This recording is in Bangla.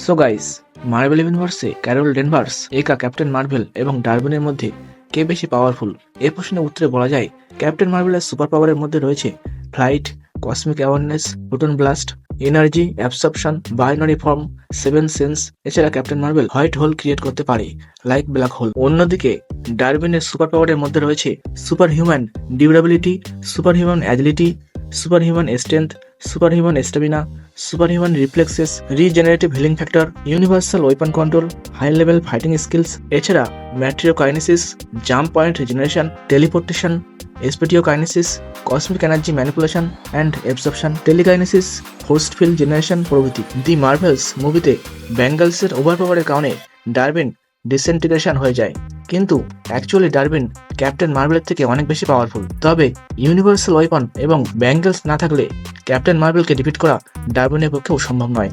সো গাইস, মার্ভেল ইউনিভার্সে ক্যারল ডেনভার্স একা ক্যাপ্টেন মার্ভেল এবং ডারউইনের মধ্যে কে বেশি পাওয়ারফুল? এই প্রশ্নের উত্তরে বলা যায় ক্যাপ্টেন মার্ভেলের সুপার পাওয়ারের মধ্যে রয়েছে flight, cosmic awareness, proton blast, energy absorption, binary form, seven sense. এছাড়া captain Marvel white hole create করতে পারে লাইক ব্ল্যাক হোল। অন্যদিকে ডারউইনের সুপার পাওয়ারের মধ্যে রয়েছে super human durability, super human agility, super human strength, super human stamina, super human reflexes, regenerative healing factor, universal weapon control, high level fighting skills. এছাড়া matriokinesis, jump point regeneration, teleportation, spatiokinesis, cosmic energy manipulation and absorption, telekinesis, forced field generation প্রভৃতি। দি মার্ভেলস মুভিতে ব্যাঙ্গলসের ওভার পাওয়ারের কারণে ডারউইন ডিসইন্টিগ্রেশন হয়ে যায়, কিন্তু অ্যাকচুয়ালি ডারউইন ক্যাপ্টেন মার্ভেলের থেকে অনেক বেশি পাওয়ারফুল। তবে ইউনিভার্সাল ওয়েপন এবং ব্যাঙ্গলস না থাকলে ক্যাপ্টেন মার্ভেলকে ডিফিট করা ডারউইনের পক্ষেও সম্ভব নয়।